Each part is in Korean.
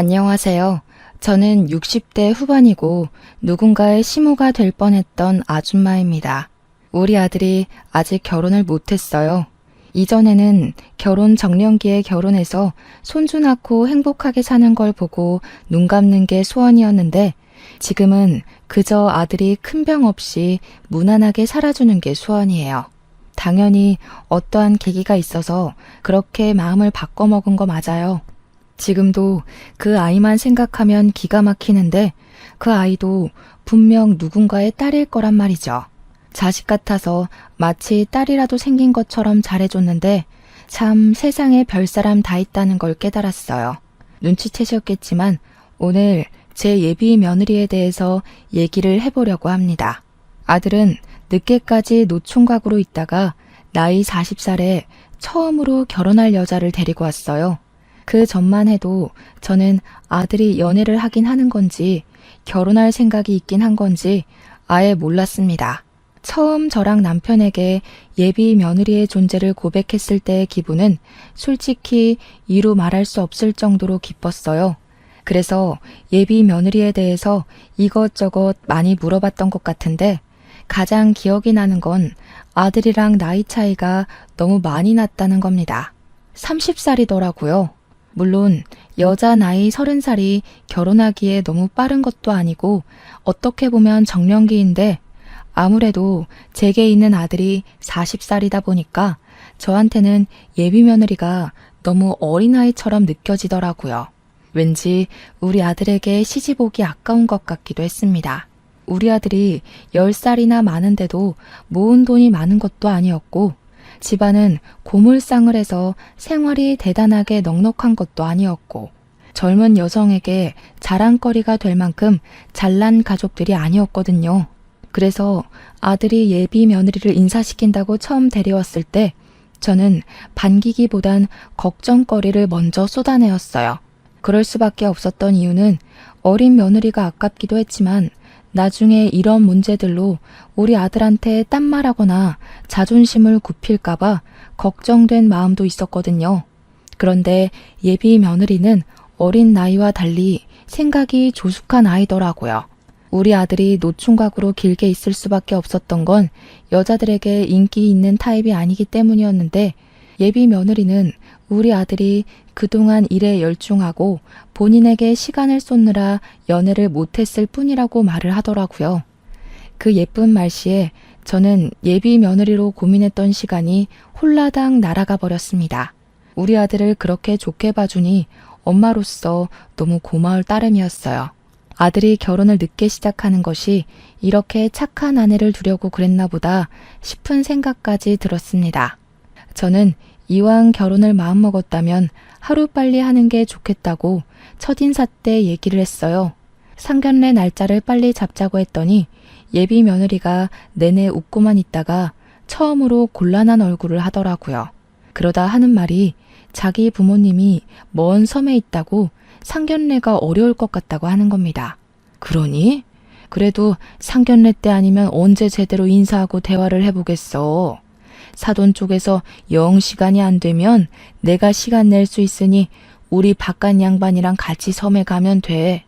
안녕하세요. 저는 60대 후반이고 누군가의 시모가 될 뻔했던 아줌마입니다. 우리 아들이 아직 결혼을 못했어요. 이전에는 결혼 정년기에 결혼해서 손주 낳고 행복하게 사는 걸 보고 눈 감는 게 소원이었는데 지금은 그저 아들이 큰 병 없이 무난하게 살아주는 게 소원이에요. 당연히 어떠한 계기가 있어서 그렇게 마음을 바꿔먹은 거 맞아요. 지금도 그 아이만 생각하면 기가 막히는데 그 아이도 분명 누군가의 딸일 거란 말이죠. 자식 같아서 마치 딸이라도 생긴 것처럼 잘해줬는데 참 세상에 별사람 다 있다는 걸 깨달았어요. 눈치채셨겠지만 오늘 제 예비 며느리에 대해서 얘기를 해보려고 합니다. 아들은 늦게까지 노총각으로 있다가 나이 40살에 처음으로 결혼할 여자를 데리고 왔어요. 그 전만 해도 저는 아들이 연애를 하긴 하는 건지 결혼할 생각이 있긴 한 건지 아예 몰랐습니다. 처음 저랑 남편에게 예비 며느리의 존재를 고백했을 때의 기분은 솔직히 이루 말할 수 없을 정도로 기뻤어요. 그래서 예비 며느리에 대해서 이것저것 많이 물어봤던 것 같은데 가장 기억이 나는 건 아들이랑 나이 차이가 너무 많이 났다는 겁니다. 30살이더라고요. 물론 여자 나이 30살이 결혼하기에 너무 빠른 것도 아니고 어떻게 보면 정년기인데 아무래도 제게 있는 아들이 40살이다 보니까 저한테는 예비 며느리가 너무 어린아이처럼 느껴지더라고요. 왠지 우리 아들에게 시집 오기 아까운 것 같기도 했습니다. 우리 아들이 10살이나 많은데도 모은 돈이 많은 것도 아니었고 집안은 고물상을 해서 생활이 대단하게 넉넉한 것도 아니었고 젊은 여성에게 자랑거리가 될 만큼 잘난 가족들이 아니었거든요. 그래서 아들이 예비 며느리를 인사시킨다고 처음 데려왔을 때 저는 반기기보단 걱정거리를 먼저 쏟아내었어요. 그럴 수밖에 없었던 이유는 어린 며느리가 아깝기도 했지만 나중에 이런 문제들로 우리 아들한테 딴말하거나 자존심을 굽힐까봐 걱정된 마음도 있었거든요. 그런데 예비 며느리는 어린 나이와 달리 생각이 조숙한 아이더라고요. 우리 아들이 노총각으로 길게 있을 수밖에 없었던 건 여자들에게 인기 있는 타입이 아니기 때문이었는데 예비 며느리는 우리 아들이 그동안 일에 열중하고 본인에게 시간을 쏟느라 연애를 못했을 뿐이라고 말을 하더라고요. 그 예쁜 말씨에 저는 예비 며느리로 고민했던 시간이 홀라당 날아가 버렸습니다. 우리 아들을 그렇게 좋게 봐주니 엄마로서 너무 고마울 따름이었어요. 아들이 결혼을 늦게 시작하는 것이 이렇게 착한 아내를 두려고 그랬나 보다 싶은 생각까지 들었습니다. 저는 이왕 결혼을 마음먹었다면 하루빨리 하는 게 좋겠다고 첫인사 때 얘기를 했어요. 상견례 날짜를 빨리 잡자고 했더니 예비 며느리가 내내 웃고만 있다가 처음으로 곤란한 얼굴을 하더라고요. 그러다 하는 말이 자기 부모님이 먼 섬에 있다고 상견례가 어려울 것 같다고 하는 겁니다. 그러니? 그래도 상견례 때 아니면 언제 제대로 인사하고 대화를 해보겠어. 사돈 쪽에서 영 시간이 안 되면 내가 시간 낼 수 있으니 우리 바깥 양반이랑 같이 섬에 가면 돼.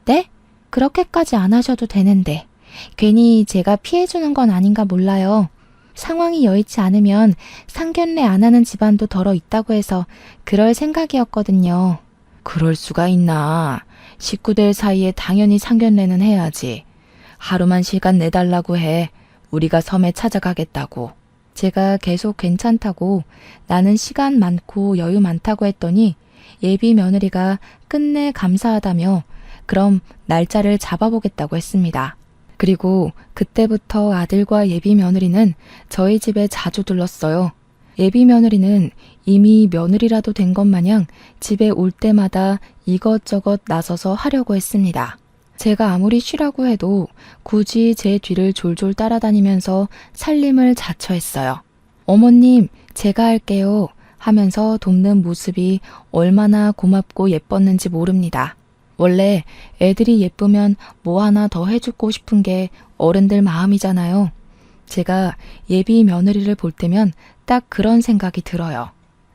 네? 그렇게까지 안 하셔도 되는데 괜히 제가 피해주는 건 아닌가 몰라요. 상황이 여의치 않으면 상견례 안 하는 집안도 덜어 있다고 해서 그럴 생각이었거든요. 그럴 수가 있나. 식구들 사이에 당연히 상견례는 해야지. 하루만 시간 내달라고 해. 우리가 섬에 찾아가겠다고. 제가 계속 괜찮다고 나는 시간 많고 여유 많다고 했더니 예비 며느리가 끝내 감사하다며 그럼 날짜를 잡아보겠다고 했습니다. 그리고 그때부터 아들과 예비 며느리는 저희 집에 자주 들렀어요. 예비 며느리는 이미 며느리라도 된 것 마냥 집에 올 때마다 이것저것 나서서 하려고 했습니다. 제가 아무리 쉬라고 해도 굳이 제 뒤를 졸졸 따라다니면서 살림을 자처했어요. 어머님, 제가 할게요 하면서 돕는 모습이 얼마나 고맙고 예뻤는지 모릅니다. 원래 애들이 예쁘면 뭐 하나 더 해주고 싶은 게 어른들 마음이잖아요. 제가 예비 며느리를 볼 때면 딱 그런 생각이 들어요.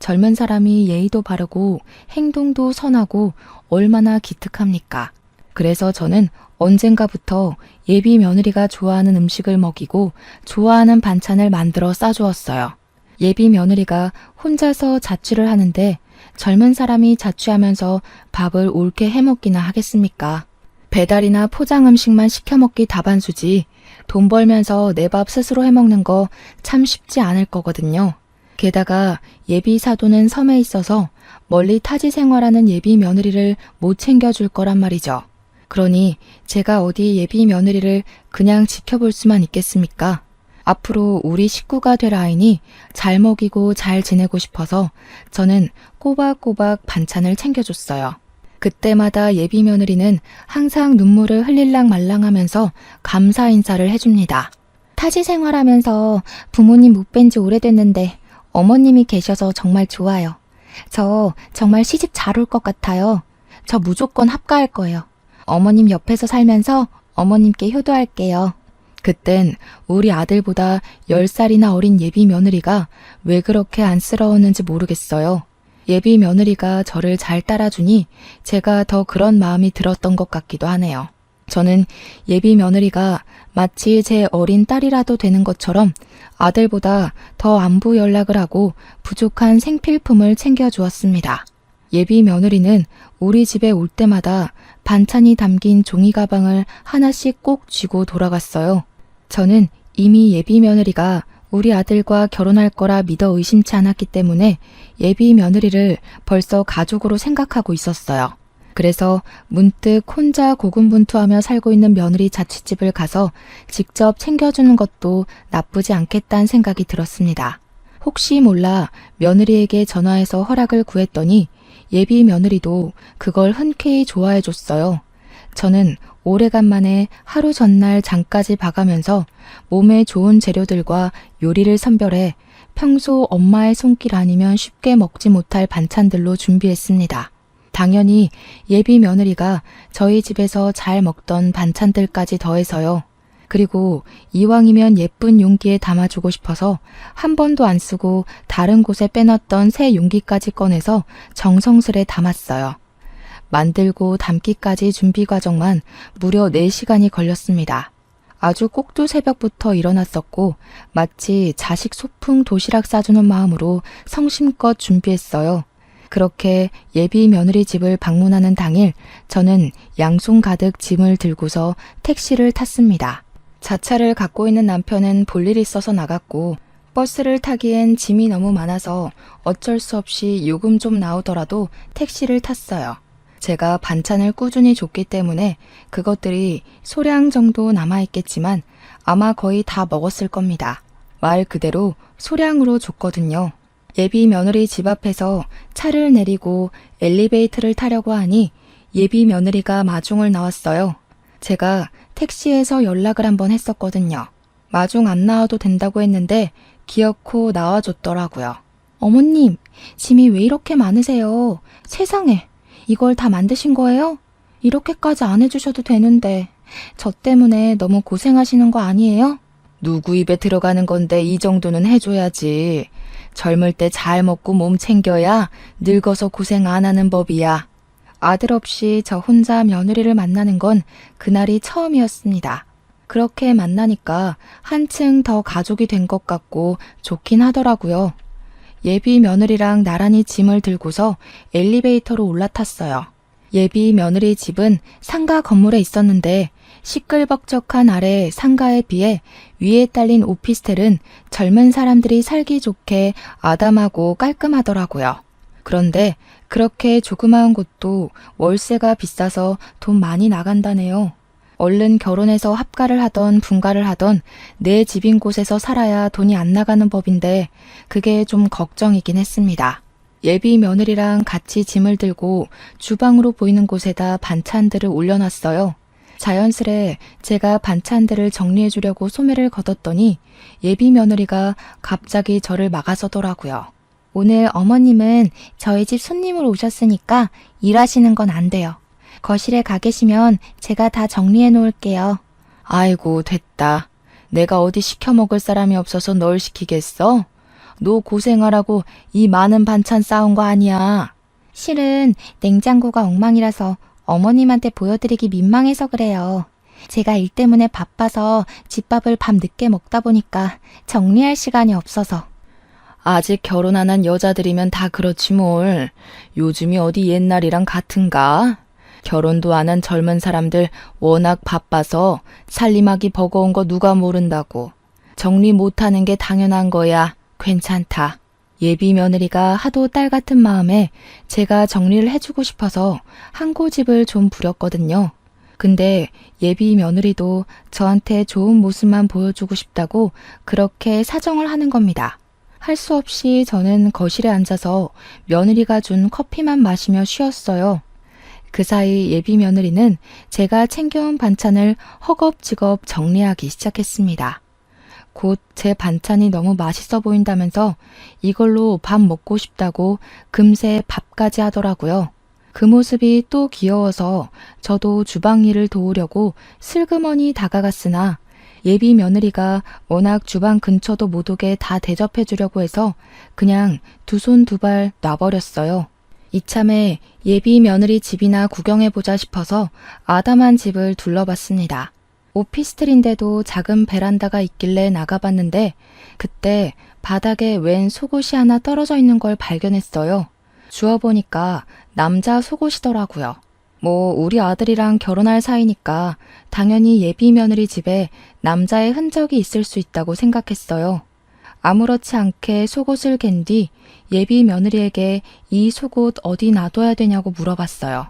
젊은 사람이 예의도 바르고 행동도 선하고 얼마나 기특합니까? 그래서 저는 언젠가부터 예비 며느리가 좋아하는 음식을 먹이고 좋아하는 반찬을 만들어 싸주었어요. 예비 며느리가 혼자서 자취를 하는데 젊은 사람이 자취하면서 밥을 옳게 해먹기나 하겠습니까? 배달이나 포장 음식만 시켜 먹기 다반수지 돈 벌면서 내 밥 스스로 해먹는 거 참 쉽지 않을 거거든요. 게다가 예비 사도는 섬에 있어서 멀리 타지 생활하는 예비 며느리를 못 챙겨줄 거란 말이죠. 그러니 제가 어디 예비 며느리를 그냥 지켜볼 수만 있겠습니까? 앞으로 우리 식구가 될 아이니 잘 먹이고 잘 지내고 싶어서 저는 꼬박꼬박 반찬을 챙겨줬어요. 그때마다 예비 며느리는 항상 눈물을 흘릴랑 말랑하면서 감사 인사를 해줍니다. 타지 생활하면서 부모님 못 뵌 지 오래됐는데 어머님이 계셔서 정말 좋아요. 저 정말 시집 잘 올 것 같아요. 저 무조건 합가할 거예요. 어머님 옆에서 살면서 어머님께 효도할게요. 그땐 우리 아들보다 10살이나 어린 예비 며느리가 왜 그렇게 안쓰러웠는지 모르겠어요. 예비 며느리가 저를 잘 따라주니 제가 더 그런 마음이 들었던 것 같기도 하네요. 저는 예비 며느리가 마치 제 어린 딸이라도 되는 것처럼 아들보다 더 안부 연락을 하고 부족한 생필품을 챙겨주었습니다. 예비 며느리는 우리 집에 올 때마다 반찬이 담긴 종이 가방을 하나씩 꼭 쥐고 돌아갔어요. 저는 이미 예비 며느리가 우리 아들과 결혼할 거라 믿어 의심치 않았기 때문에 예비 며느리를 벌써 가족으로 생각하고 있었어요. 그래서 문득 혼자 고군분투하며 살고 있는 며느리 자취집을 가서 직접 챙겨주는 것도 나쁘지 않겠다는 생각이 들었습니다. 혹시 몰라 며느리에게 전화해서 허락을 구했더니 예비 며느리도 그걸 흔쾌히 좋아해 줬어요. 저는 오래간만에 하루 전날 장까지 봐가면서 몸에 좋은 재료들과 요리를 선별해 평소 엄마의 손길 아니면 쉽게 먹지 못할 반찬들로 준비했습니다. 당연히 예비 며느리가 저희 집에서 잘 먹던 반찬들까지 더해서요. 그리고 이왕이면 예쁜 용기에 담아주고 싶어서 한 번도 안 쓰고 다른 곳에 빼놨던 새 용기까지 꺼내서 정성스레 담았어요. 만들고 담기까지 준비 과정만 무려 4시간이 걸렸습니다. 아주 꼭두 새벽부터 일어났었고 마치 자식 소풍 도시락 싸주는 마음으로 성심껏 준비했어요. 그렇게 예비 며느리 집을 방문하는 당일 저는 양손 가득 짐을 들고서 택시를 탔습니다. 자차를 갖고 있는 남편은 볼 일 있어서 나갔고 버스를 타기엔 짐이 너무 많아서 어쩔 수 없이 요금 좀 나오더라도 택시를 탔어요. 제가 반찬을 꾸준히 줬기 때문에 그것들이 소량 정도 남아있겠지만 아마 거의 다 먹었을 겁니다. 말 그대로 소량으로 줬거든요. 예비 며느리 집 앞에서 차를 내리고 엘리베이터를 타려고 하니 예비 며느리가 마중을 나왔어요. 제가 택시에서 연락을 한번 했었거든요. 마중 안 나와도 된다고 했는데 기어코 나와줬더라고요. 어머님, 짐이 왜 이렇게 많으세요? 세상에, 이걸 다 만드신 거예요? 이렇게까지 안 해주셔도 되는데 저 때문에 너무 고생하시는 거 아니에요? 누구 입에 들어가는 건데 이 정도는 해줘야지. 젊을 때 잘 먹고 몸 챙겨야 늙어서 고생 안 하는 법이야. 아들 없이 저 혼자 며느리를 만나는 건 그날이 처음이었습니다. 그렇게 만나니까 한층 더 가족이 된 것 같고 좋긴 하더라고요. 예비 며느리랑 나란히 짐을 들고서 엘리베이터로 올라탔어요. 예비 며느리 집은 상가 건물에 있었는데 시끌벅적한 아래 상가에 비해 위에 딸린 오피스텔은 젊은 사람들이 살기 좋게 아담하고 깔끔하더라고요. 그런데 그렇게 조그마한 곳도 월세가 비싸서 돈 많이 나간다네요. 얼른 결혼해서 합가를 하던 분가를 하던 내 집인 곳에서 살아야 돈이 안 나가는 법인데 그게 좀 걱정이긴 했습니다. 예비 며느리랑 같이 짐을 들고 주방으로 보이는 곳에다 반찬들을 올려놨어요. 자연스레 제가 반찬들을 정리해 주려고 소매를 걷었더니 예비 며느리가 갑자기 저를 막아서더라고요. 오늘 어머님은 저희 집 손님으로 오셨으니까 일하시는 건 안 돼요. 거실에 가 계시면 제가 다 정리해 놓을게요. 아이고 됐다. 내가 어디 시켜 먹을 사람이 없어서 널 시키겠어? 너 고생하라고 이 많은 반찬 싸운 거 아니야. 실은 냉장고가 엉망이라서 어머님한테 보여드리기 민망해서 그래요. 제가 일 때문에 바빠서 집밥을 밤 늦게 먹다 보니까 정리할 시간이 없어서. 아직 결혼 안 한 여자들이면 다 그렇지 뭘. 요즘이 어디 옛날이랑 같은가? 결혼도 안 한 젊은 사람들 워낙 바빠서 살림하기 버거운 거 누가 모른다고. 정리 못하는 게 당연한 거야. 괜찮다. 예비 며느리가 하도 딸 같은 마음에 제가 정리를 해주고 싶어서 한 고집을 좀 부렸거든요. 근데 예비 며느리도 저한테 좋은 모습만 보여주고 싶다고 그렇게 사정을 하는 겁니다. 할 수 없이 저는 거실에 앉아서 며느리가 준 커피만 마시며 쉬었어요. 그 사이 예비 며느리는 제가 챙겨온 반찬을 허겁지겁 정리하기 시작했습니다. 곧 제 반찬이 너무 맛있어 보인다면서 이걸로 밥 먹고 싶다고 금세 밥까지 하더라고요. 그 모습이 또 귀여워서 저도 주방 일을 도우려고 슬그머니 다가갔으나 예비 며느리가 워낙 주방 근처도 못 오게 다 대접해 주려고 해서 그냥 두 손 두 발 놔버렸어요. 이참에 예비 며느리 집이나 구경해보자 싶어서 아담한 집을 둘러봤습니다. 오피스텔인데도 작은 베란다가 있길래 나가봤는데 그때 바닥에 웬 속옷이 하나 떨어져 있는 걸 발견했어요. 주워보니까 남자 속옷이더라고요. 우리 아들이랑 결혼할 사이니까 당연히 예비 며느리 집에 남자의 흔적이 있을 수 있다고 생각했어요. 아무렇지 않게 속옷을 갠 뒤 예비 며느리에게 이 속옷 어디 놔둬야 되냐고 물어봤어요.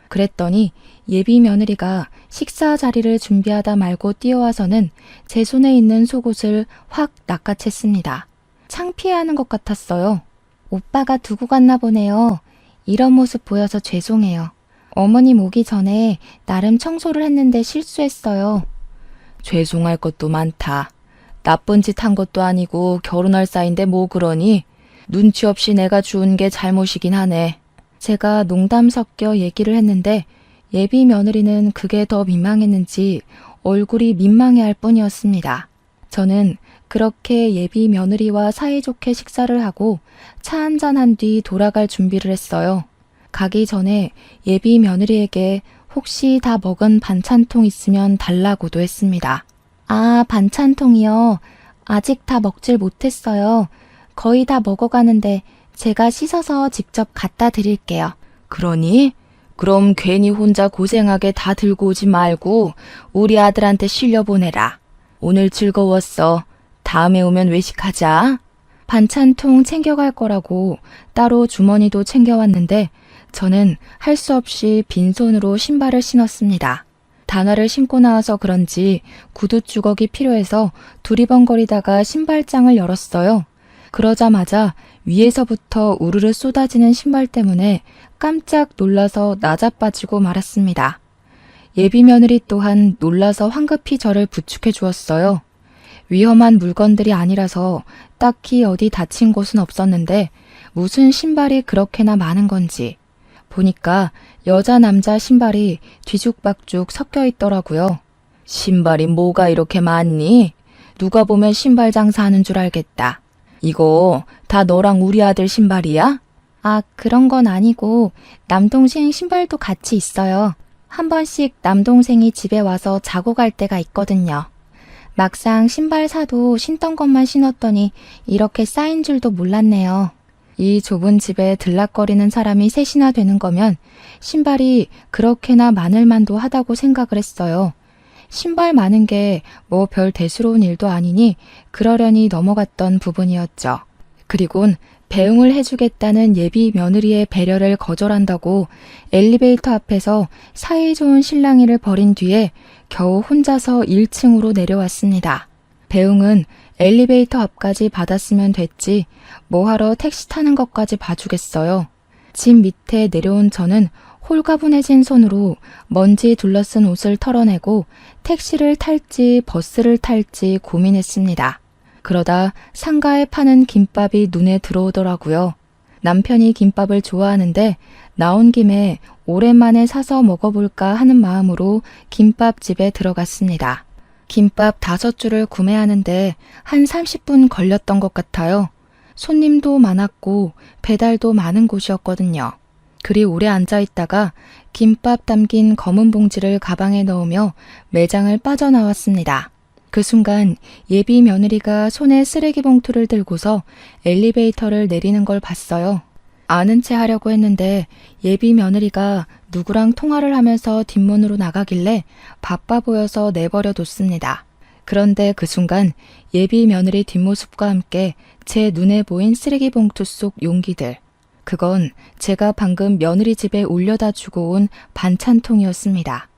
그랬더니 예비 며느리가 식사 자리를 준비하다 말고 뛰어와서는 제 손에 있는 속옷을 확 낚아챘습니다. 창피해하는 것 같았어요. 오빠가 두고 갔나 보네요. 이런 모습 보여서 죄송해요. 어머님 오기 전에 나름 청소를 했는데 실수했어요. 죄송할 것도 많다. 나쁜 짓 한 것도 아니고 결혼할 사이인데 뭐 그러니? 눈치 없이 내가 주운 게 잘못이긴 하네. 제가 농담 섞여 얘기를 했는데 예비 며느리는 그게 더 민망했는지 얼굴이 민망해할 뿐이었습니다. 저는 그렇게 예비 며느리와 사이좋게 식사를 하고 차 한잔 한 뒤 돌아갈 준비를 했어요. 가기 전에 예비 며느리에게 혹시 다 먹은 반찬통 있으면 달라고도 했습니다. 아, 반찬통이요. 아직 다 먹질 못했어요. 거의 다 먹어가는데 제가 씻어서 직접 갖다 드릴게요. 그러니? 그럼 괜히 혼자 고생하게 다 들고 오지 말고 우리 아들한테 실려보내라. 오늘 즐거웠어. 다음에 오면 외식하자. 반찬통 챙겨갈 거라고 따로 주머니도 챙겨왔는데 저는 할 수 없이 빈손으로 신발을 신었습니다. 단화를 신고 나와서 그런지 구두 주걱이 필요해서 두리번거리다가 신발장을 열었어요. 그러자마자 위에서부터 우르르 쏟아지는 신발 때문에 깜짝 놀라서 나자빠지고 말았습니다. 예비 며느리 또한 놀라서 황급히 저를 부축해 주었어요. 위험한 물건들이 아니라서 딱히 어디 다친 곳은 없었는데 무슨 신발이 그렇게나 많은 건지 보니까 여자 남자 신발이 뒤죽박죽 섞여 있더라고요. 신발이 뭐가 이렇게 많니? 누가 보면 신발 장사하는 줄 알겠다. 이거 다 너랑 우리 아들 신발이야? 아, 그런 건 아니고 남동생 신발도 같이 있어요. 한 번씩 남동생이 집에 와서 자고 갈 때가 있거든요. 막상 신발 사도 신던 것만 신었더니 이렇게 쌓인 줄도 몰랐네요. 이 좁은 집에 들락거리는 사람이 셋이나 되는 거면 신발이 그렇게나 많을 만도 하다고 생각을 했어요. 신발 많은 게 뭐 별 대수로운 일도 아니니 그러려니 넘어갔던 부분이었죠. 그리곤 배웅을 해주겠다는 예비 며느리의 배려를 거절한다고 엘리베이터 앞에서 사이좋은 실랑이를 벌인 뒤에 겨우 혼자서 1층으로 내려왔습니다. 배웅은 엘리베이터 앞까지 받았으면 됐지 뭐하러 택시 타는 것까지 봐주겠어요. 집 밑에 내려온 저는 홀가분해진 손으로 먼지 둘러쓴 옷을 털어내고 택시를 탈지 버스를 탈지 고민했습니다. 그러다 상가에 파는 김밥이 눈에 들어오더라고요. 남편이 김밥을 좋아하는데 나온 김에 오랜만에 사서 먹어볼까 하는 마음으로 김밥집에 들어갔습니다. 김밥 5줄을 구매하는데 한 30분 걸렸던 것 같아요. 손님도 많았고 배달도 많은 곳이었거든요. 그리 오래 앉아 있다가 김밥 담긴 검은 봉지를 가방에 넣으며 매장을 빠져나왔습니다. 그 순간 예비 며느리가 손에 쓰레기 봉투를 들고서 엘리베이터를 내리는 걸 봤어요. 아는 체 하려고 했는데 예비 며느리가 누구랑 통화를 하면서 뒷문으로 나가길래 바빠 보여서 내버려 뒀습니다. 그런데 그 순간 예비 며느리 뒷모습과 함께 제 눈에 보인 쓰레기 봉투 속 용기들. 그건 제가 방금 며느리 집에 올려다 주고 온 반찬통이었습니다.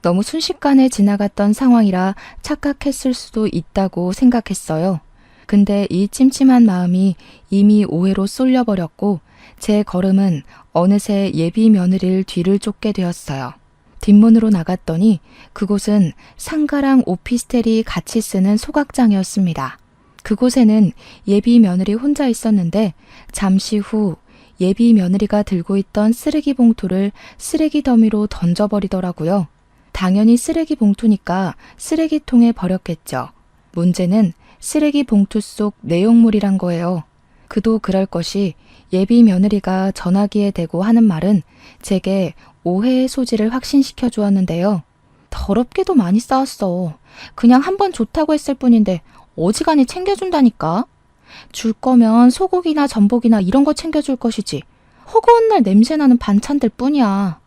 너무 순식간에 지나갔던 상황이라 착각했을 수도 있다고 생각했어요. 근데 이 찜찜한 마음이 이미 오해로 쏠려버렸고 제 걸음은 어느새 예비 며느리를 뒤를 쫓게 되었어요. 뒷문으로 나갔더니 그곳은 상가랑 오피스텔이 같이 쓰는 소각장이었습니다. 그곳에는 예비 며느리 혼자 있었는데 잠시 후 예비 며느리가 들고 있던 쓰레기 봉투를 쓰레기 더미로 던져버리더라고요. 당연히 쓰레기 봉투니까 쓰레기통에 버렸겠죠. 문제는 쓰레기 봉투 속 내용물이란 거예요. 그도 그럴 것이 예비 며느리가 전화기에 대고 하는 말은 제게 오해의 소지를 확신시켜 주었는데요. 더럽게도 많이 싸웠어. 그냥 한 번 좋다고 했을 뿐인데 어지간히 챙겨준다니까. 줄 거면 소고기나 전복이나 이런 거 챙겨줄 것이지. 허구한 날 냄새나는 반찬들 뿐이야.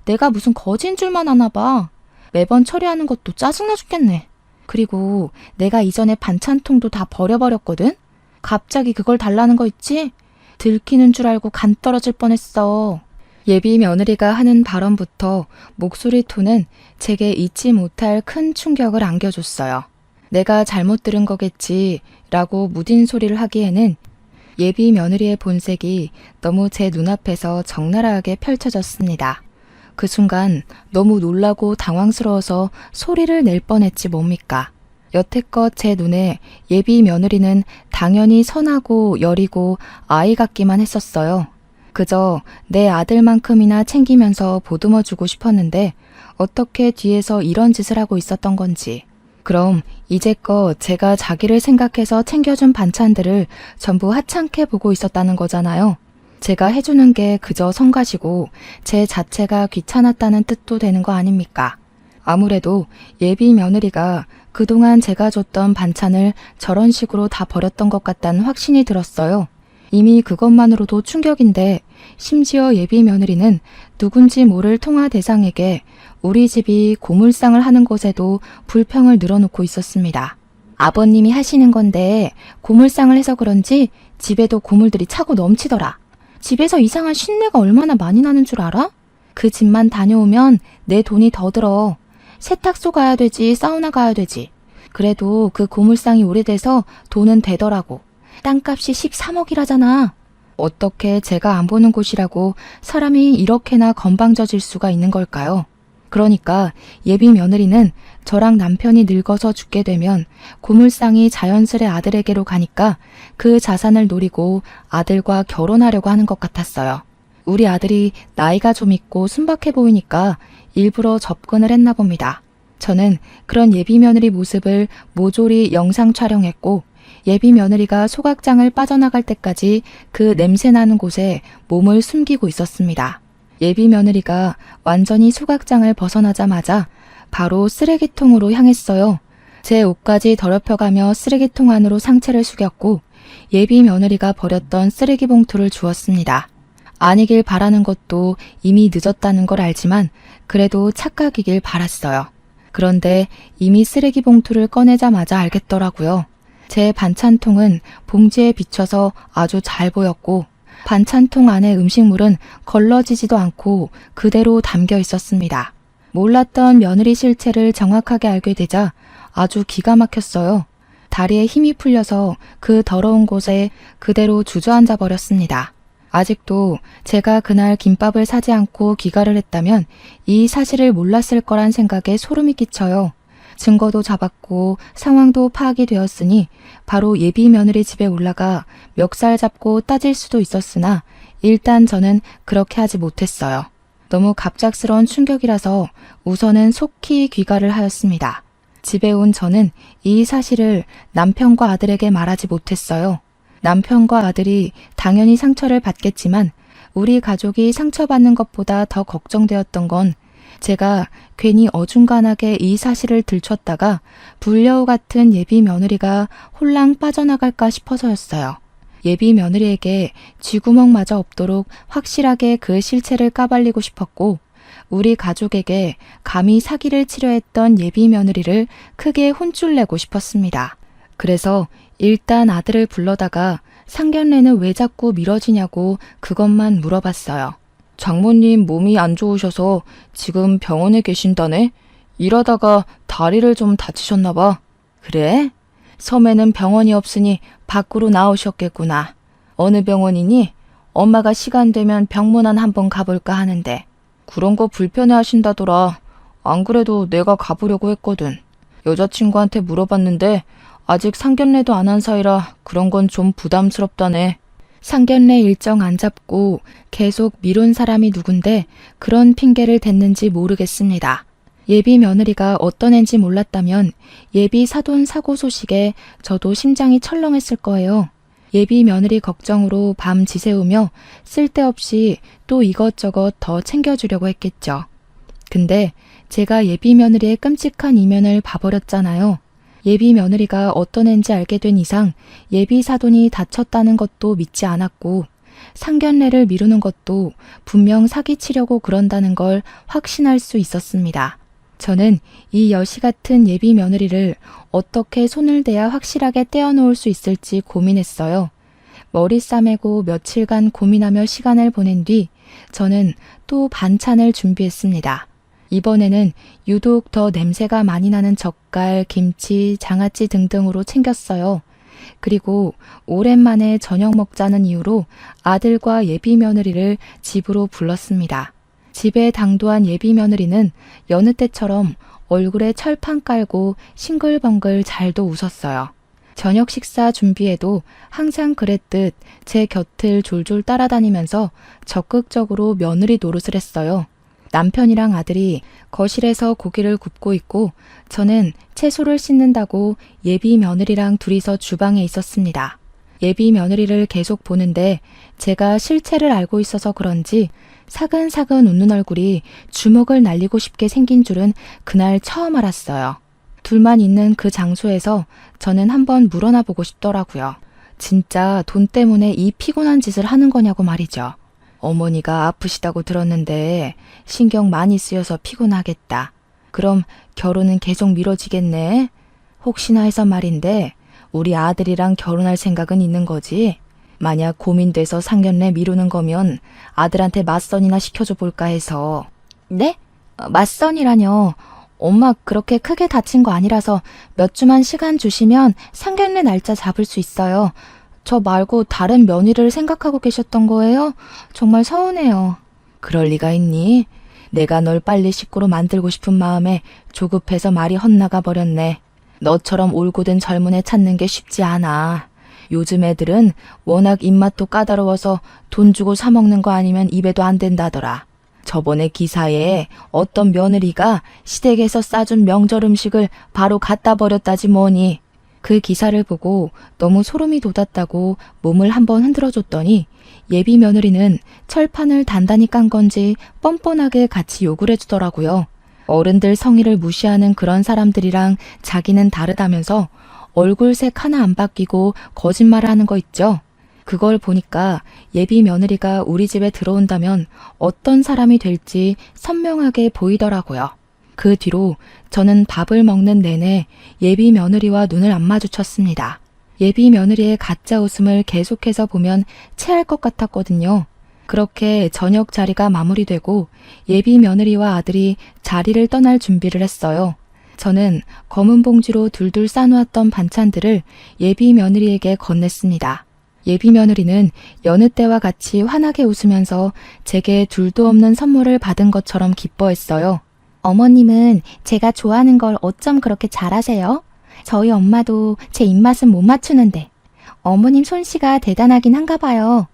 내가 무슨 거지인 줄만 아나 봐. 매번 처리하는 것도 짜증나 죽겠네. 그리고 내가 이전에 반찬통도 다 버려버렸거든? 갑자기 그걸 달라는 거 있지? 들키는 줄 알고 간 떨어질 뻔했어. 예비 며느리가 하는 발언부터 목소리 톤은 제게 잊지 못할 큰 충격을 안겨줬어요. 내가 잘못 들은 거겠지 라고 무딘 소리를 하기에는 예비 며느리의 본색이 너무 제 눈앞에서 적나라하게 펼쳐졌습니다. 그 순간 너무 놀라고 당황스러워서 소리를 낼 뻔했지 뭡니까. 여태껏 제 눈에 예비 며느리는 당연히 선하고 여리고 아이 같기만 했었어요. 그저 내 아들만큼이나 챙기면서 보듬어주고 싶었는데 어떻게 뒤에서 이런 짓을 하고 있었던 건지. 그럼 이제껏 제가 자기를 생각해서 챙겨준 반찬들을 전부 하찮게 보고 있었다는 거잖아요. 제가 해주는 게 그저 성가시고 제 자체가 귀찮았다는 뜻도 되는 거 아닙니까? 아무래도 예비 며느리가 그동안 제가 줬던 반찬을 저런 식으로 다 버렸던 것 같다는 확신이 들었어요. 이미 그것만으로도 충격인데 심지어 예비 며느리는 누군지 모를 통화 대상에게 우리 집이 고물상을 하는 곳에도 불평을 늘어놓고 있었습니다. 아버님이 하시는 건데 고물상을 해서 그런지 집에도 고물들이 차고 넘치더라. 집에서 이상한 쉰내가 얼마나 많이 나는 줄 알아? 그 집만 다녀오면 내 돈이 더 들어. 세탁소 가야 되지, 사우나 가야 되지. 그래도 그 고물상이 오래돼서 돈은 되더라고. 땅값이 13억이라잖아. 어떻게 제가 안 보는 곳이라고 사람이 이렇게나 건방져질 수가 있는 걸까요? 그러니까 예비 며느리는 저랑 남편이 늙어서 죽게 되면 고물상이 자연스레 아들에게로 가니까 그 자산을 노리고 아들과 결혼하려고 하는 것 같았어요. 우리 아들이 나이가 좀 있고 순박해 보이니까 일부러 접근을 했나 봅니다. 저는 그런 예비 며느리 모습을 모조리 영상 촬영했고 예비 며느리가 소각장을 빠져나갈 때까지 그 냄새나는 곳에 몸을 숨기고 있었습니다. 예비 며느리가 완전히 소각장을 벗어나자마자 바로 쓰레기통으로 향했어요. 제 옷까지 더럽혀가며 쓰레기통 안으로 상체를 숙였고 예비 며느리가 버렸던 쓰레기 봉투를 주었습니다. 아니길 바라는 것도 이미 늦었다는 걸 알지만 그래도 착각이길 바랐어요. 그런데 이미 쓰레기 봉투를 꺼내자마자 알겠더라고요. 제 반찬통은 봉지에 비춰서 아주 잘 보였고 반찬통 안의 음식물은 걸러지지도 않고 그대로 담겨 있었습니다. 몰랐던 며느리 실체를 정확하게 알게 되자 아주 기가 막혔어요. 다리에 힘이 풀려서 그 더러운 곳에 그대로 주저앉아 버렸습니다. 아직도 제가 그날 김밥을 사지 않고 귀가를 했다면 이 사실을 몰랐을 거란 생각에 소름이 끼쳐요. 증거도 잡았고 상황도 파악이 되었으니 바로 예비 며느리 집에 올라가 멱살 잡고 따질 수도 있었으나 일단 저는 그렇게 하지 못했어요. 너무 갑작스러운 충격이라서 우선은 속히 귀가를 하였습니다. 집에 온 저는 이 사실을 남편과 아들에게 말하지 못했어요. 남편과 아들이 당연히 상처를 받겠지만 우리 가족이 상처받는 것보다 더 걱정되었던 건 제가 괜히 어중간하게 이 사실을 들췄다가 불려우 같은 예비 며느리가 홀랑 빠져나갈까 싶어서였어요. 예비 며느리에게 쥐구멍마저 없도록 확실하게 그 실체를 까발리고 싶었고 우리 가족에게 감히 사기를 치려 했던 예비 며느리를 크게 혼쭐 내고 싶었습니다. 그래서 일단 아들을 불러다가 상견례는 왜 자꾸 미뤄지냐고 그것만 물어봤어요. 장모님 몸이 안 좋으셔서 지금 병원에 계신다네? 일하다가 다리를 좀 다치셨나 봐. 그래? 섬에는 병원이 없으니 밖으로 나오셨겠구나. 어느 병원이니? 엄마가 시간 되면 병문안 한번 가볼까 하는데. 그런 거 불편해 하신다더라. 안 그래도 내가 가보려고 했거든. 여자친구한테 물어봤는데 아직 상견례도 안 한 사이라 그런 건 좀 부담스럽다네. 상견례 일정 안 잡고 계속 미룬 사람이 누군데 그런 핑계를 댔는지 모르겠습니다. 예비 며느리가 어떤 앤지 몰랐다면 예비 사돈 사고 소식에 저도 심장이 철렁했을 거예요. 예비 며느리 걱정으로 밤 지새우며 쓸데없이 또 이것저것 더 챙겨주려고 했겠죠. 근데 제가 예비 며느리의 끔찍한 이면을 봐버렸잖아요. 예비 며느리가 어떤 앤지 알게 된 이상 예비 사돈이 다쳤다는 것도 믿지 않았고 상견례를 미루는 것도 분명 사기치려고 그런다는 걸 확신할 수 있었습니다. 저는 이 여시 같은 예비 며느리를 어떻게 손을 대야 확실하게 떼어놓을 수 있을지 고민했어요. 머리 싸매고 며칠간 고민하며 시간을 보낸 뒤 저는 또 반찬을 준비했습니다. 이번에는 유독 더 냄새가 많이 나는 젓갈, 김치, 장아찌 등등으로 챙겼어요. 그리고 오랜만에 저녁 먹자는 이유로 아들과 예비 며느리를 집으로 불렀습니다. 집에 당도한 예비 며느리는 여느 때처럼 얼굴에 철판 깔고 싱글벙글 잘도 웃었어요. 저녁 식사 준비에도 항상 그랬듯 제 곁을 졸졸 따라다니면서 적극적으로 며느리 노릇을 했어요. 남편이랑 아들이 거실에서 고기를 굽고 있고 저는 채소를 씻는다고 예비 며느리랑 둘이서 주방에 있었습니다. 예비 며느리를 계속 보는데 제가 실체를 알고 있어서 그런지 사근사근 웃는 얼굴이 주먹을 날리고 싶게 생긴 줄은 그날 처음 알았어요. 둘만 있는 그 장소에서 저는 한번 물어나 보고 싶더라고요. 진짜 돈 때문에 이 피곤한 짓을 하는 거냐고 말이죠. 어머니가 아프시다고 들었는데 신경 많이 쓰여서 피곤하겠다. 그럼 결혼은 계속 미뤄지겠네? 혹시나 해서 말인데 우리 아들이랑 결혼할 생각은 있는 거지? 만약 고민돼서 상견례 미루는 거면 아들한테 맞선이나 시켜줘 볼까 해서. 네? 맞선이라뇨. 엄마 그렇게 크게 다친 거 아니라서 몇 주만 시간 주시면 상견례 날짜 잡을 수 있어요. 저 말고 다른 며느리를 생각하고 계셨던 거예요? 정말 서운해요. 그럴 리가 있니? 내가 널 빨리 식구로 만들고 싶은 마음에 조급해서 말이 헛나가 버렸네. 너처럼 올곧은 젊은 애 찾는 게 쉽지 않아. 요즘 애들은 워낙 입맛도 까다로워서 돈 주고 사 먹는 거 아니면 입에도 안 된다더라. 저번에 기사에 어떤 며느리가 시댁에서 싸준 명절 음식을 바로 갖다 버렸다지 뭐니. 그 기사를 보고 너무 소름이 돋았다고 몸을 한번 흔들어줬더니 예비 며느리는 철판을 단단히 깐 건지 뻔뻔하게 같이 욕을 해주더라고요. 어른들 성의를 무시하는 그런 사람들이랑 자기는 다르다면서 얼굴색 하나 안 바뀌고 거짓말을 하는 거 있죠. 그걸 보니까 예비 며느리가 우리 집에 들어온다면 어떤 사람이 될지 선명하게 보이더라고요. 그 뒤로 저는 밥을 먹는 내내 예비 며느리와 눈을 안 마주쳤습니다. 예비 며느리의 가짜 웃음을 계속해서 보면 체할 것 같았거든요. 그렇게 저녁 자리가 마무리되고 예비 며느리와 아들이 자리를 떠날 준비를 했어요. 저는 검은 봉지로 둘둘 싸놓았던 반찬들을 예비 며느리에게 건넸습니다. 예비 며느리는 여느 때와 같이 환하게 웃으면서 제게 둘도 없는 선물을 받은 것처럼 기뻐했어요. 어머님은 제가 좋아하는 걸 어쩜 그렇게 잘하세요? 저희 엄마도 제 입맛은 못 맞추는데 어머님 솜씨가 대단하긴 한가 봐요.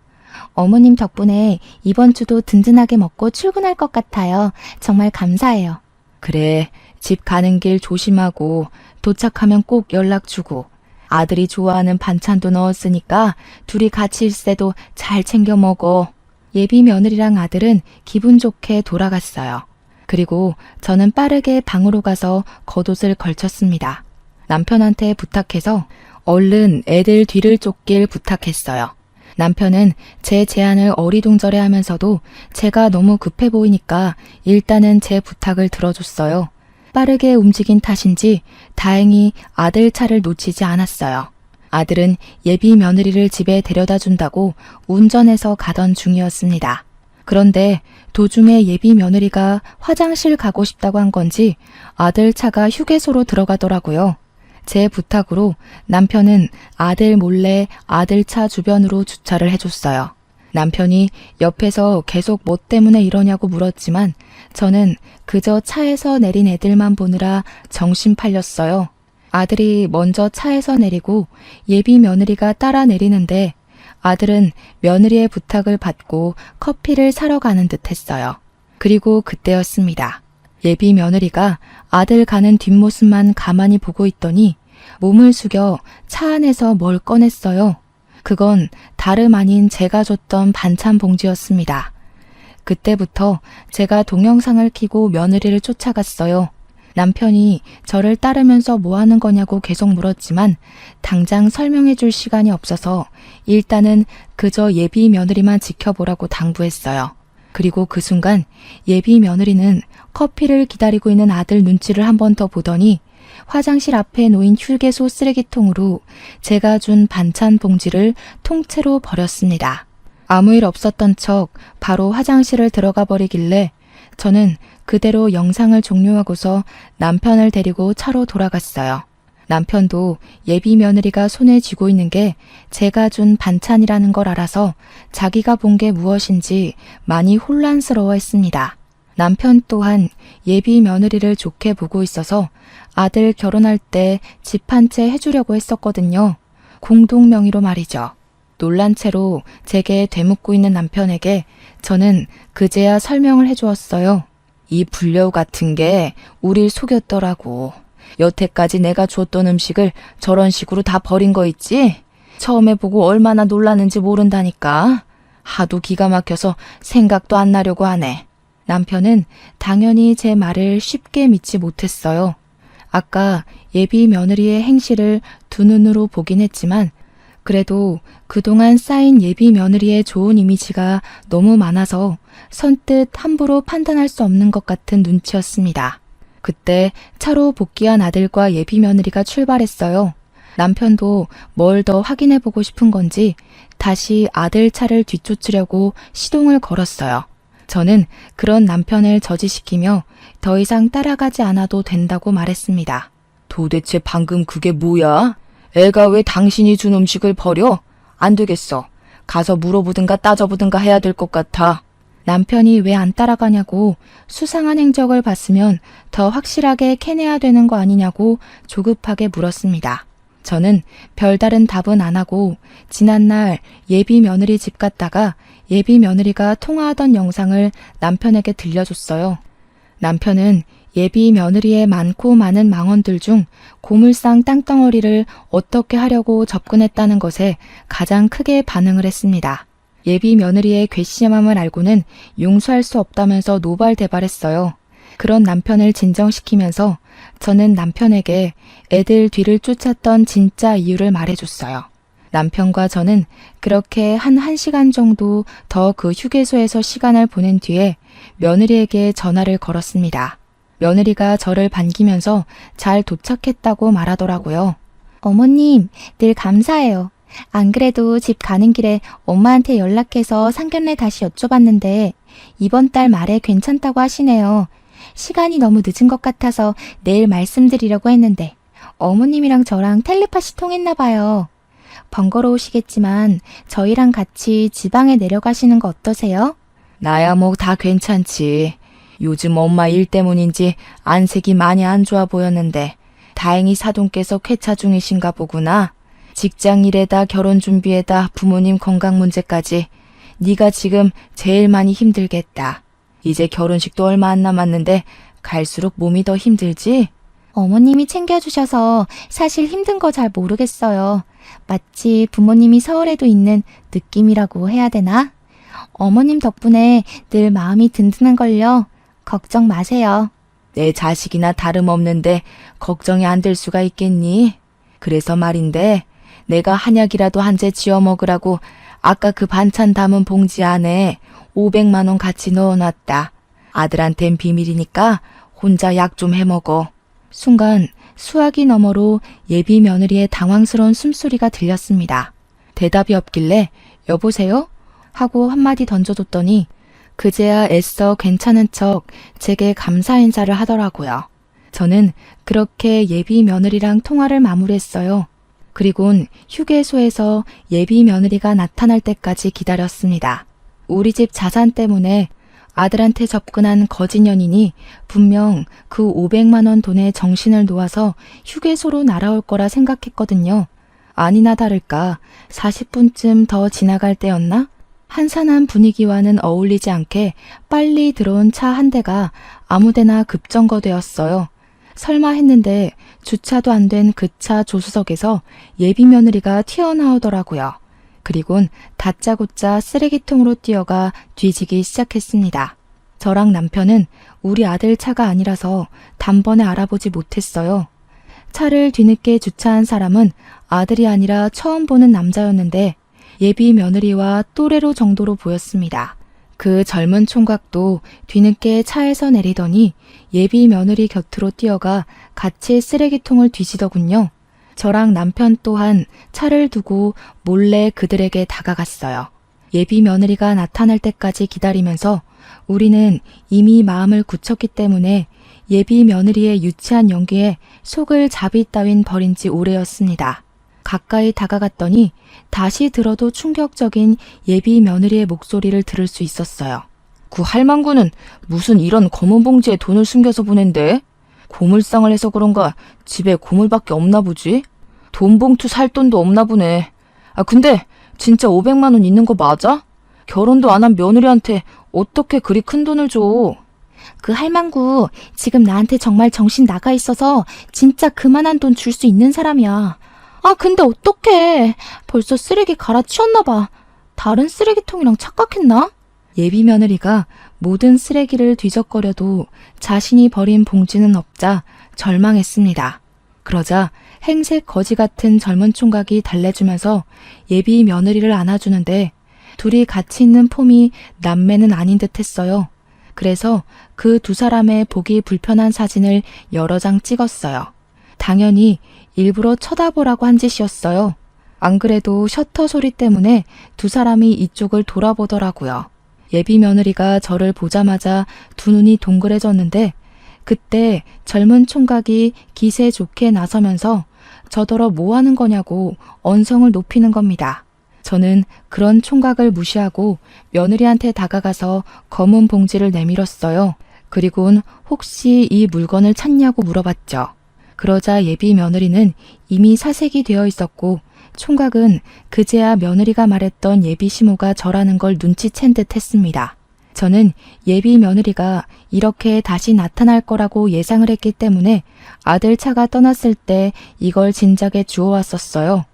어머님 덕분에 이번 주도 든든하게 먹고 출근할 것 같아요. 정말 감사해요. 그래, 집 가는 길 조심하고 도착하면 꼭 연락 주고. 아들이 좋아하는 반찬도 넣었으니까 둘이 같이 있어도 잘 챙겨 먹어. 예비 며느리랑 아들은 기분 좋게 돌아갔어요. 그리고 저는 빠르게 방으로 가서 겉옷을 걸쳤습니다. 남편한테 부탁해서 얼른 애들 뒤를 쫓길 부탁했어요. 남편은 제 제안을 어리둥절해 하면서도 제가 너무 급해 보이니까 일단은 제 부탁을 들어줬어요. 빠르게 움직인 탓인지 다행히 아들 차를 놓치지 않았어요. 아들은 예비 며느리를 집에 데려다 준다고 운전해서 가던 중이었습니다. 그런데 도중에 예비 며느리가 화장실 가고 싶다고 한 건지 아들 차가 휴게소로 들어가더라고요. 제 부탁으로 남편은 아들 몰래 아들 차 주변으로 주차를 해줬어요. 남편이 옆에서 계속 뭐 때문에 이러냐고 물었지만 저는 그저 차에서 내린 애들만 보느라 정신 팔렸어요. 아들이 먼저 차에서 내리고 예비 며느리가 따라 내리는데 아들은 며느리의 부탁을 받고 커피를 사러 가는 듯 했어요. 그리고 그때였습니다. 예비 며느리가 아들 가는 뒷모습만 가만히 보고 있더니 몸을 숙여 차 안에서 뭘 꺼냈어요. 그건 다름 아닌 제가 줬던 반찬 봉지였습니다. 그때부터 제가 동영상을 켜고 며느리를 쫓아갔어요. 남편이 저를 따르면서 뭐 하는 거냐고 계속 물었지만 당장 설명해 줄 시간이 없어서 일단은 그저 예비 며느리만 지켜보라고 당부했어요. 그리고 그 순간 예비 며느리는 커피를 기다리고 있는 아들 눈치를 한 번 더 보더니 화장실 앞에 놓인 휴게소 쓰레기통으로 제가 준 반찬 봉지를 통째로 버렸습니다. 아무 일 없었던 척 바로 화장실을 들어가 버리길래 저는 그대로 영상을 종료하고서 남편을 데리고 차로 돌아갔어요. 남편도 예비 며느리가 손에 쥐고 있는 게 제가 준 반찬이라는 걸 알아서 자기가 본 게 무엇인지 많이 혼란스러워했습니다. 남편 또한 예비 며느리를 좋게 보고 있어서 아들 결혼할 때 집 한 채 해주려고 했었거든요. 공동 명의로 말이죠. 놀란 채로 제게 되묻고 있는 남편에게 저는 그제야 설명을 해주었어요. 이 불려우 같은 게 우릴 속였더라고. 여태까지 내가 줬던 음식을 저런 식으로 다 버린 거 있지? 처음에 보고 얼마나 놀랐는지 모른다니까. 하도 기가 막혀서 생각도 안 나려고 하네. 남편은 당연히 제 말을 쉽게 믿지 못했어요. 아까 예비 며느리의 행실을 두 눈으로 보긴 했지만 그래도 그동안 쌓인 예비 며느리의 좋은 이미지가 너무 많아서 선뜻 함부로 판단할 수 없는 것 같은 눈치였습니다. 그때 차로 복귀한 아들과 예비 며느리가 출발했어요. 남편도 뭘 더 확인해 보고 싶은 건지 다시 아들 차를 뒤쫓으려고 시동을 걸었어요. 저는 그런 남편을 저지시키며 더 이상 따라가지 않아도 된다고 말했습니다. 도대체 방금 그게 뭐야? 애가 왜 당신이 준 음식을 버려? 안 되겠어. 가서 물어보든가 따져보든가 해야 될 것 같아. 남편이 왜 안 따라가냐고 수상한 행적을 봤으면 더 확실하게 캐내야 되는 거 아니냐고 조급하게 물었습니다. 저는 별다른 답은 안 하고 지난날 예비 며느리 집 갔다가 예비 며느리가 통화하던 영상을 남편에게 들려줬어요. 남편은 예비 며느리의 많고 많은 망언들 중 고물상 땅덩어리를 어떻게 하려고 접근했다는 것에 가장 크게 반응을 했습니다. 예비 며느리의 괘씸함을 알고는 용서할 수 없다면서 노발대발했어요. 그런 남편을 진정시키면서 저는 남편에게 애들 뒤를 쫓았던 진짜 이유를 말해줬어요. 남편과 저는 그렇게 한 1시간 정도 더 그 휴게소에서 시간을 보낸 뒤에 며느리에게 전화를 걸었습니다. 며느리가 저를 반기면서 잘 도착했다고 말하더라고요. 어머님, 늘 감사해요. 안 그래도 집 가는 길에 엄마한테 연락해서 상견례 다시 여쭤봤는데 이번 달 말에 괜찮다고 하시네요. 시간이 너무 늦은 것 같아서 내일 말씀드리려고 했는데 어머님이랑 저랑 텔레파시 통했나 봐요. 번거로우시겠지만 저희랑 같이 지방에 내려가시는 거 어떠세요? 나야 뭐 다 괜찮지. 요즘 엄마 일 때문인지 안색이 많이 안 좋아 보였는데 다행히 사돈께서 쾌차 중이신가 보구나. 직장 일에다 결혼 준비에다 부모님 건강 문제까지 네가 지금 제일 많이 힘들겠다. 이제 결혼식도 얼마 안 남았는데 갈수록 몸이 더 힘들지? 어머님이 챙겨주셔서 사실 힘든 거 잘 모르겠어요. 마치 부모님이 서울에도 있는 느낌이라고 해야 되나? 어머님 덕분에 늘 마음이 든든한걸요. 걱정 마세요. 내 자식이나 다름없는데 걱정이 안 될 수가 있겠니? 그래서 말인데 내가 한약이라도 한 재 지어 먹으라고 아까 그 반찬 담은 봉지 안에 500만 원 같이 넣어놨다. 아들한텐 비밀이니까 혼자 약 좀 해먹어. 순간 수화기 너머로 예비 며느리의 당황스러운 숨소리가 들렸습니다. 대답이 없길래 여보세요? 하고 한마디 던져줬더니 그제야 애써 괜찮은 척 제게 감사 인사를 하더라고요. 저는 그렇게 예비 며느리랑 통화를 마무리했어요. 그리곤 휴게소에서 예비 며느리가 나타날 때까지 기다렸습니다. 우리 집 자산 때문에 아들한테 접근한 거짓 연인이 분명 그 500만 원 돈에 정신을 놓아서 휴게소로 날아올 거라 생각했거든요. 아니나 다를까 40분쯤 더 지나갈 때였나? 한산한 분위기와는 어울리지 않게 빨리 들어온 차 한 대가 아무데나 급정거되었어요. 설마 했는데 주차도 안 된 그 차 조수석에서 예비 며느리가 튀어나오더라고요. 그리곤 다짜고짜 쓰레기통으로 뛰어가 뒤지기 시작했습니다. 저랑 남편은 우리 아들 차가 아니라서 단번에 알아보지 못했어요. 차를 뒤늦게 주차한 사람은 아들이 아니라 처음 보는 남자였는데 예비 며느리와 또래로 정도로 보였습니다. 그 젊은 총각도 뒤늦게 차에서 내리더니 예비 며느리 곁으로 뛰어가 같이 쓰레기통을 뒤지더군요. 저랑 남편 또한 차를 두고 몰래 그들에게 다가갔어요. 예비 며느리가 나타날 때까지 기다리면서 우리는 이미 마음을 굳혔기 때문에 예비 며느리의 유치한 연기에 속을 자비 따윈 버린 지 오래였습니다. 가까이 다가갔더니 다시 들어도 충격적인 예비 며느리의 목소리를 들을 수 있었어요. 그 할망구는 무슨 이런 검은 봉지에 돈을 숨겨서 보낸대? 고물상을 해서 그런가 집에 고물밖에 없나 보지? 돈 봉투 살 돈도 없나 보네. 아 근데 진짜 500만 원 있는 거 맞아? 결혼도 안 한 며느리한테 어떻게 그리 큰 돈을 줘? 그 할망구 지금 나한테 정말 정신 나가 있어서 진짜 그만한 돈 줄 수 있는 사람이야. 아 근데 어떡해. 벌써 쓰레기 갈아치웠나 봐. 다른 쓰레기통이랑 착각했나? 예비 며느리가 모든 쓰레기를 뒤적거려도 자신이 버린 봉지는 없자 절망했습니다. 그러자 행색 거지 같은 젊은 총각이 달래주면서 예비 며느리를 안아주는데 둘이 같이 있는 폼이 남매는 아닌 듯 했어요. 그래서 그 두 사람의 보기 불편한 사진을 여러 장 찍었어요. 당연히 일부러 쳐다보라고 한 짓이었어요. 안 그래도 셔터 소리 때문에 두 사람이 이쪽을 돌아보더라고요. 예비 며느리가 저를 보자마자 두 눈이 동그래졌는데 그때 젊은 총각이 기세 좋게 나서면서 저더러 뭐 하는 거냐고 언성을 높이는 겁니다. 저는 그런 총각을 무시하고 며느리한테 다가가서 검은 봉지를 내밀었어요. 그리곤 혹시 이 물건을 찾냐고 물어봤죠. 그러자 예비 며느리는 이미 사색이 되어 있었고 총각은 그제야 며느리가 말했던 예비 시모가 저라는 걸 눈치챈 듯 했습니다. 저는 예비 며느리가 이렇게 다시 나타날 거라고 예상을 했기 때문에 아들 차가 떠났을 때 이걸 진작에 주워왔었어요.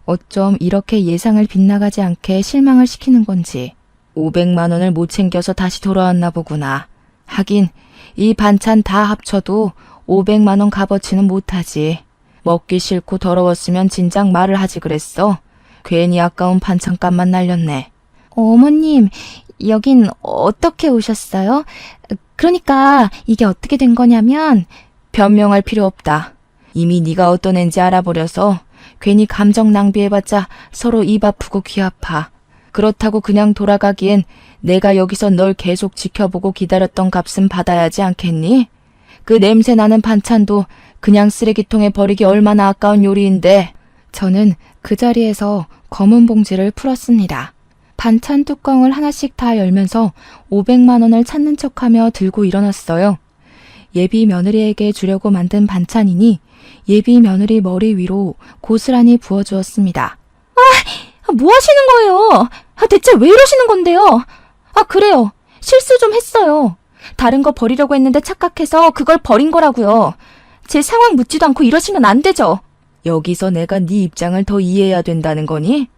어쩜 이렇게 예상을 빗나가지 않게 실망을 시키는 건지. 500만 원을 못 챙겨서 다시 돌아왔나 보구나. 하긴 이 반찬 다 합쳐도 500만 원 값어치는 못하지. 먹기 싫고 더러웠으면 진작 말을 하지 그랬어. 괜히 아까운 반찬값만 날렸네. 어머님, 여긴 어떻게 오셨어요? 그러니까 이게 어떻게 된 거냐면 변명할 필요 없다. 이미 네가 어떤 앤지 알아버려서 괜히 감정 낭비해봤자 서로 입 아프고 귀 아파. 그렇다고 그냥 돌아가기엔 내가 여기서 널 계속 지켜보고 기다렸던 값은 받아야지 않겠니? 그 냄새나는 반찬도 그냥 쓰레기통에 버리기 얼마나 아까운 요리인데. 저는 그 자리에서 검은 봉지를 풀었습니다. 반찬 뚜껑을 하나씩 다 열면서 500만 원을 찾는 척하며 들고 일어났어요. 예비 며느리에게 주려고 만든 반찬이니 예비 며느리 머리 위로 고스란히 부어주었습니다. 뭐 하시는 거예요? 대체 왜 이러시는 건데요? 그래요. 실수 좀 했어요. 다른 거 버리려고 했는데 착각해서 그걸 버린 거라고요. 제 상황 묻지도 않고 이러시면 안 되죠. 여기서 내가 네 입장을 더 이해해야 된다는 거니?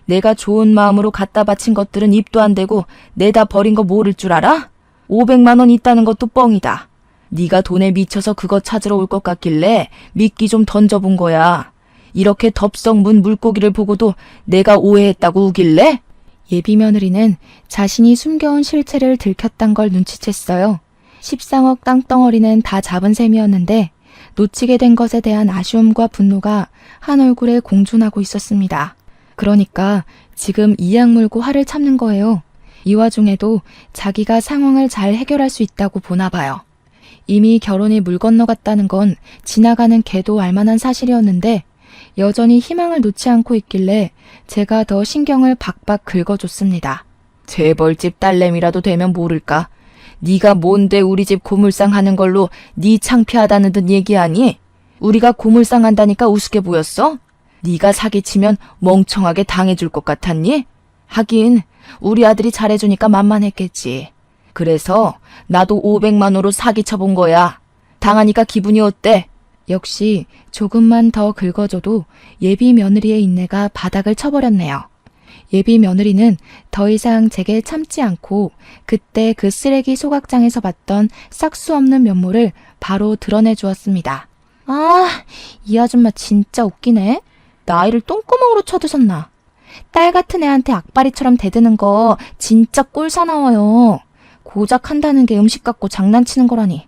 내가 좋은 마음으로 갖다 바친 것들은 입도 안 대고 내다 버린 거 모를 줄 알아? 500만 원 있다는 것도 뻥이다. 네가 돈에 미쳐서 그거 찾으러 올 것 같길래 미끼 좀 던져본 거야. 이렇게 덥석 문 물고기를 보고도 내가 오해했다고 우길래? 예비 며느리는 자신이 숨겨온 실체를 들켰단 걸 눈치챘어요. 13억 땅덩어리는 다 잡은 셈이었는데 놓치게 된 것에 대한 아쉬움과 분노가 한 얼굴에 공존하고 있었습니다. 그러니까 지금 이악 물고 화를 참는 거예요. 이 와중에도 자기가 상황을 잘 해결할 수 있다고 보나 봐요. 이미 결혼이 물 건너갔다는 건 지나가는 개도 알만한 사실이었는데 여전히 희망을 놓지 않고 있길래 제가 더 신경을 박박 긁어줬습니다. 재벌집 딸내미라도 되면 모를까? 네가 뭔데 우리 집 고물상 하는 걸로 네 창피하다는 듯 얘기하니? 우리가 고물상 한다니까 우습게 보였어? 네가 사기치면 멍청하게 당해줄 것 같았니? 하긴 우리 아들이 잘해주니까 만만했겠지. 그래서 나도 500만 원으로 사기쳐본 거야. 당하니까 기분이 어때? 역시 조금만 더 긁어줘도 예비 며느리의 인내가 바닥을 쳐버렸네요. 예비 며느리는 더 이상 제게 참지 않고 그때 그 쓰레기 소각장에서 봤던 싹수 없는 면모를 바로 드러내 주었습니다. 아, 이 아줌마 진짜 웃기네. 나이를 똥구멍으로 쳐드셨나. 딸 같은 애한테 악바리처럼 대드는 거 진짜 꼴사나워요. 고작 한다는 게 음식 갖고 장난치는 거라니.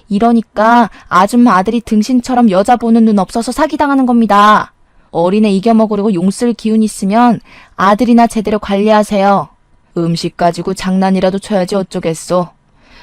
이러니까 아줌마 아들이 등신처럼 여자 보는 눈 없어서 사기당하는 겁니다. 어린애 이겨먹으려고 용쓸 기운 있으면 아들이나 제대로 관리하세요. 음식 가지고 장난이라도 쳐야지 어쩌겠어.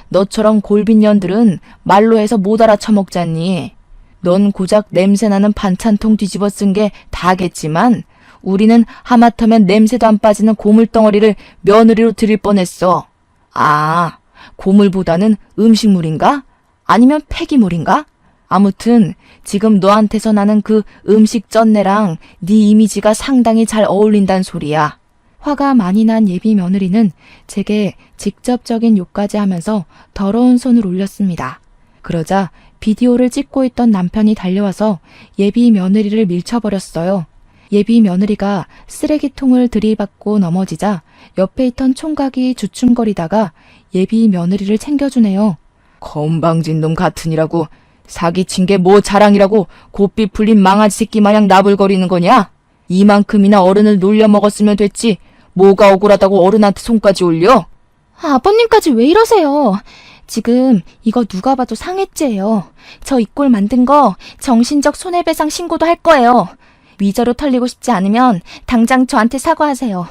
너처럼 골빈년들은 말로 해서 못 알아쳐먹잖니. 넌 고작 냄새나는 반찬통 뒤집어 쓴 게 다겠지만 우리는 하마터면 냄새도 안 빠지는 고물덩어리를 며느리로 드릴 뻔했어. 아, 고물보다는 음식물인가? 아니면 폐기물인가? 아무튼 지금 너한테서 나는 그 음식 쩐내랑 네 이미지가 상당히 잘 어울린단 소리야. 화가 많이 난 예비 며느리는 제게 직접적인 욕까지 하면서 더러운 손을 올렸습니다. 그러자 비디오를 찍고 있던 남편이 달려와서 예비 며느리를 밀쳐버렸어요. 예비 며느리가 쓰레기통을 들이받고 넘어지자 옆에 있던 총각이 주춤거리다가 예비 며느리를 챙겨주네요. 건방진 놈 같으니라고 사기친 게 뭐 자랑이라고 곱비 풀린 망아지 새끼 마냥 나불거리는 거냐? 이만큼이나 어른을 놀려먹었으면 됐지 뭐가 억울하다고 어른한테 손까지 올려? 아버님까지 왜 이러세요? 지금 이거 누가 봐도 상해죄예요. 저 이 꼴 만든 거 정신적 손해배상 신고도 할 거예요. 위자료 털리고 싶지 않으면 당장 저한테 사과하세요.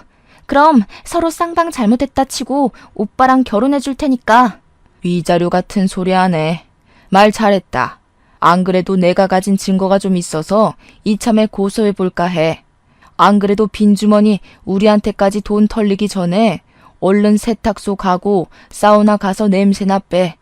그럼 서로 쌍방 잘못했다 치고 오빠랑 결혼해 줄 테니까. 위자료 같은 소리 하네. 말 잘했다. 안 그래도 내가 가진 증거가 좀 있어서 이참에 고소해볼까 해. 안 그래도 빈주머니 우리한테까지 돈 털리기 전에 얼른 세탁소 가고 사우나 가서 냄새나 빼.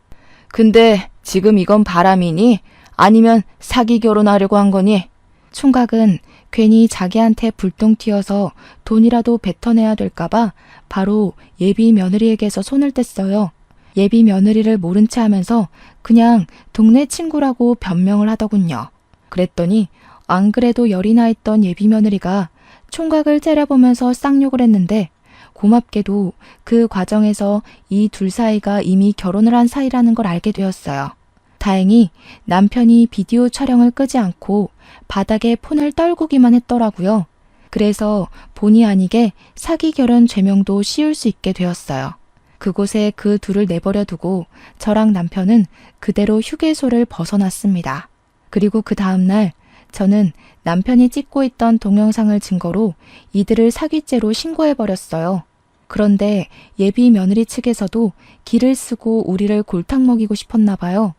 근데 지금 이건 바람이니? 아니면 사기 결혼하려고 한 거니? 총각은 괜히 자기한테 불똥 튀어서 돈이라도 뱉어내야 될까봐 바로 예비 며느리에게서 손을 뗐어요. 예비 며느리를 모른 체 하면서 그냥 동네 친구라고 변명을 하더군요. 그랬더니 안 그래도 열이 나 있던 예비 며느리가 총각을 째려보면서 쌍욕을 했는데 고맙게도 그 과정에서 이 둘 사이가 이미 결혼을 한 사이라는 걸 알게 되었어요. 다행히 남편이 비디오 촬영을 끄지 않고 바닥에 폰을 떨구기만 했더라고요. 그래서 본의 아니게 사기 결혼 죄명도 씌울 수 있게 되었어요. 그곳에 그 둘을 내버려 두고 저랑 남편은 그대로 휴게소를 벗어났습니다. 그리고 그 다음날 저는 남편이 찍고 있던 동영상을 증거로 이들을 사기죄로 신고해버렸어요. 그런데 예비 며느리 측에서도 기를 쓰고 우리를 골탕 먹이고 싶었나 봐요.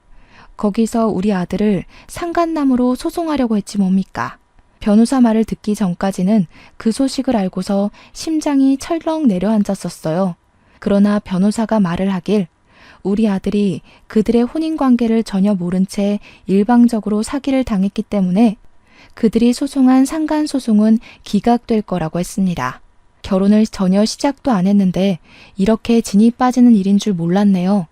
거기서 우리 아들을 상간남으로 소송하려고 했지 뭡니까. 변호사 말을 듣기 전까지는 그 소식을 알고서 심장이 철렁 내려앉았었어요. 그러나 변호사가 말을 하길 우리 아들이 그들의 혼인관계를 전혀 모른 채 일방적으로 사기를 당했기 때문에 그들이 소송한 상간소송은 기각될 거라고 했습니다. 결혼을 전혀 시작도 안 했는데 이렇게 진이 빠지는 일인 줄 몰랐네요.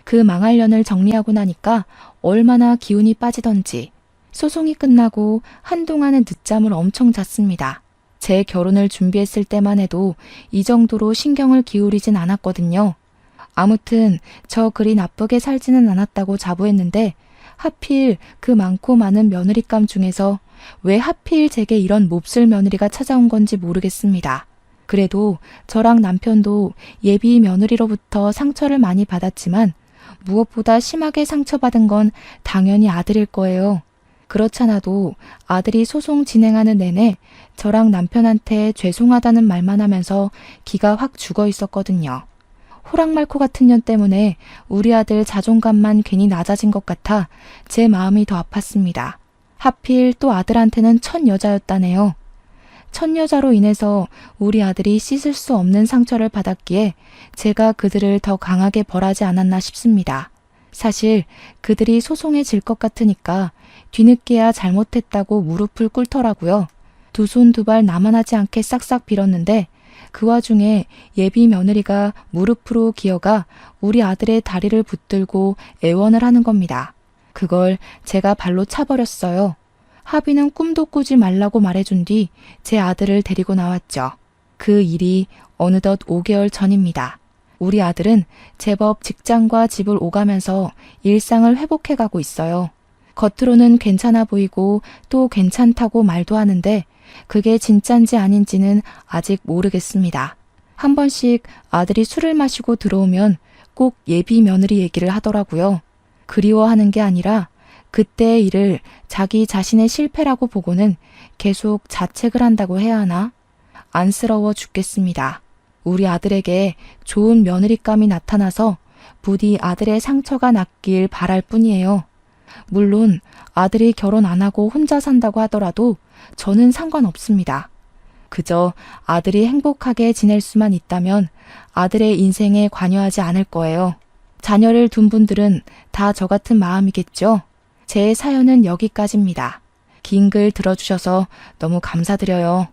그 망할 년을 정리하고 나니까 얼마나 기운이 빠지던지. 소송이 끝나고 한동안은 늦잠을 엄청 잤습니다. 제 결혼을 준비했을 때만 해도 이 정도로 신경을 기울이진 않았거든요. 아무튼 저 그리 나쁘게 살지는 않았다고 자부했는데 하필 그 많고 많은 며느리감 중에서 왜 하필 제게 이런 몹쓸 며느리가 찾아온 건지 모르겠습니다. 그래도 저랑 남편도 예비 며느리로부터 상처를 많이 받았지만 무엇보다 심하게 상처받은 건 당연히 아들일 거예요. 그렇잖아도 아들이 소송 진행하는 내내 저랑 남편한테 죄송하다는 말만 하면서 기가 확 죽어 있었거든요. 호랑말코 같은 년 때문에 우리 아들 자존감만 괜히 낮아진 것 같아 제 마음이 더 아팠습니다. 하필 또 아들한테는 첫 여자였다네요. 첫 여자로 인해서 우리 아들이 씻을 수 없는 상처를 받았기에 제가 그들을 더 강하게 벌하지 않았나 싶습니다. 사실 그들이 소송에 질 것 같으니까 뒤늦게야 잘못했다고 무릎을 꿇더라고요. 두 손 두 발 나만하지 않게 싹싹 빌었는데 그 와중에 예비 며느리가 무릎으로 기어가 우리 아들의 다리를 붙들고 애원을 하는 겁니다. 그걸 제가 발로 차버렸어요. 하비는 꿈도 꾸지 말라고 말해준 뒤 제 아들을 데리고 나왔죠. 그 일이 어느덧 5개월 전입니다. 우리 아들은 제법 직장과 집을 오가면서 일상을 회복해가고 있어요. 겉으로는 괜찮아 보이고 또 괜찮다고 말도 하는데 그게 진짠지 아닌지는 아직 모르겠습니다. 한 번씩 아들이 술을 마시고 들어오면 꼭 예비 며느리 얘기를 하더라고요. 그리워하는 게 아니라 그때의 일을 자기 자신의 실패라고 보고는 계속 자책을 한다고 해야 하나? 안쓰러워 죽겠습니다. 우리 아들에게 좋은 며느리감이 나타나서 부디 아들의 상처가 낫길 바랄 뿐이에요. 물론 아들이 결혼 안 하고 혼자 산다고 하더라도 저는 상관없습니다. 그저 아들이 행복하게 지낼 수만 있다면 아들의 인생에 관여하지 않을 거예요. 자녀를 둔 분들은 다 저 같은 마음이겠죠? 제 사연은 여기까지입니다. 긴 글 들어주셔서 너무 감사드려요.